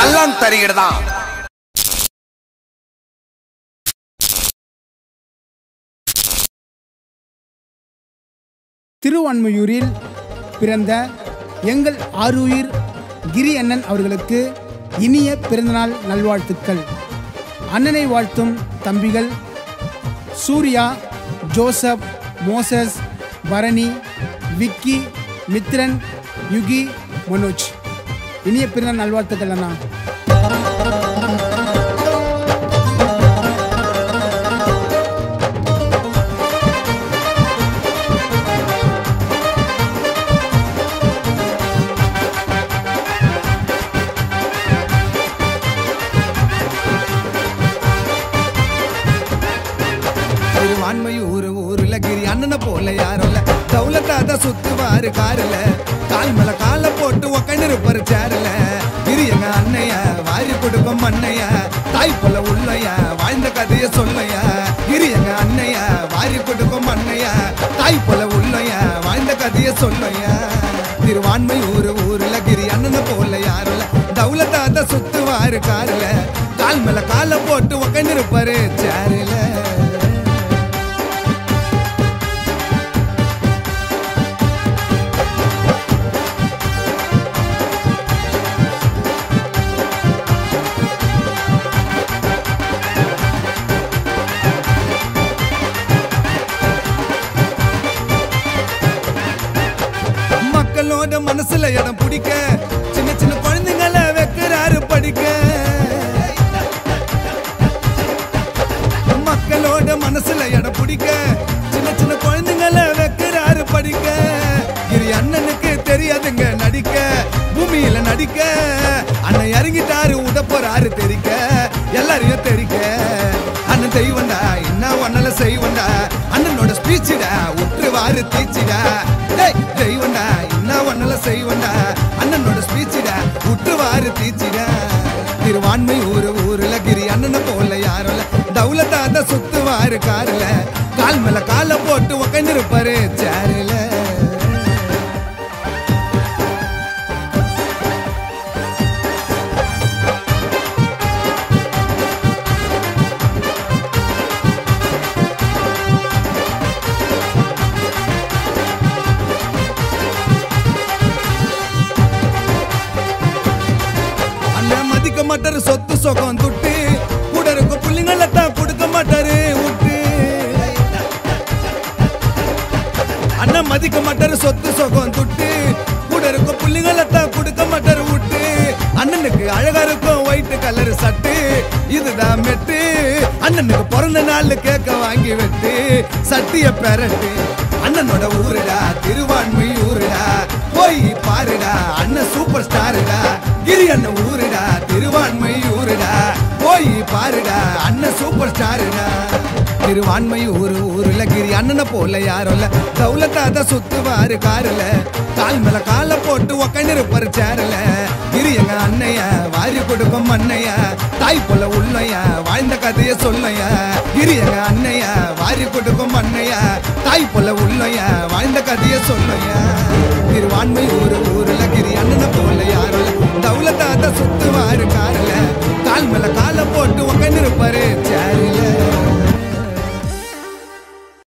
கல்லான் தருகிறதான். திருவான்மையூரில் பிறந்த எங்கள் ஆருயிர் கிரி அண்ணன் அவர்களுக்கு இனிய பிறந்தநாள் நல்வாழ்த்துக்கள். அண்ணனை வாழ்த்தும் தம்பிகள் Surya, Joseph, Moses, Bharani, Vicky, Mithran, Yugi, Manoj. இனிய பிறந்தநாள் நல்வாழ்த்துக்கள் அண்ணா. திருவான்மையூர் ஊருல கிரி அண்ணனை போல யாரோல தௌலத்தாத சுத்துவாரு காருல கால் மேல கால போட்டு உக்காண்டிருப்பாரு சேரல. கிரி எங்க அண்ணைய வாரி கொடுக்கும் மண்ணைய தாய் போல உள்ளைய வாழ்ந்த கதைய சொல்லைய. கிரி எங்க அண்ணைய வாரி கொடுக்கும் மண்ணைய தாய் போல உள்ளைய வாழ்ந்த கதைய சொல்லைய. திருவான்மையூர் ஊருல கிரி அண்ணனை போல யாரோல தௌலத்தாத சுத்துவாரு காருல கால் மேல கால போட்டு உக்காண்டிருப்பாரு சேரல. மக்களோட மனசுல இடம் பிடிக்க சின்ன சின்ன குழந்தைங்களை வைக்கிறாரு படிக்க. மக்களோட மனசுல இடம் பிடிக்க சின்ன சின்ன குழந்தைங்களை வைக்கிறாரு படிக்க. கிரி அண்ணனுக்கு தெரியாதுங்க நடிக்க, பூமியில நடிக்க. அண்ணன் இறங்கிட்டாரு உட போறாரு தெரிக்க, எல்லாரையும் தெரிக்க. அண்ணன் தெய்வண்டா என்ன ஒன்னால செய்வண்டா, அண்ணனோட ஸ்பீச்சிடா உற்றுவாரு தீச்சிடா. தெய்வண்டா என்ன ஒன்னால செய்வண்டா, அண்ணனோட ஸ்பீச்சிடா உற்றுவாரு தீச்சிடா. திருவான்மையூர் ஊருல கிரி அண்ணனை போல யாரோல தௌலத்தாத சுத்துவாரு காருல கால் மேல கால போட்டு உக்காண்டிருப்பாரு சேரல. மதிக்க மாட்டாரு சொத்து சொகம் துட்டு, கூட இருக்க புள்ளிங்களை தான் கொடுக்க மாட்டாரு விட்டு. அண்ணன் மதிக்க மாட்டாரு சொத்து சொகம் துட்டு, கூட இருக்க புள்ளிங்களை தான் கொடுக்க மாட்டாரு விட்டு. அண்ணனுக்கு அழகா இருக்கும் ஒயிட் கலர் சட்டு, இதுதான் மெட்டு. அண்ணனுக்கு பிறந்த நாள் கேக்க வாங்கி வெட்டு, சட்டிய பெரட்டு. அண்ணனோட ஊருடா திருவான்மையூருடா, போய் பாருடா அண்ணன் சூப்பர் ஸ்டாருடா. கிரி அண்ணன் ஊருடா திருவான்மையூருடா, போய் பாருடா அண்ணன் சூப்பர் ஸ்டாருடா. திருவான்மையூர் ஊருல கிரி அண்ணனை போல யாரோல தௌலத்தாத சுத்துவாரு காருல கால் மேல கால போட்டு உக்காண்டிருப்பாரு சேரல. கிரி எங்க அண்ணைய வாரி கொடுக்கும் மண்ணைய தாய் போல உள்ளைய வாழ்ந்த கதைய சொல்லைய. கிரி எங்க அண்ணைய வாரி கொடுக்கும் மண்ணைய தாய் போல உள்ளைய வாழ்ந்த கதைய சொல்லைய. திருவான்மையூர் ஊருல கிரி அண்ணனை போல யாரோல தௌலத்தாத சுத்துவாரு காருல கால் மேல கால போட்டு உக்காண்டிருப்பாரு சேரல.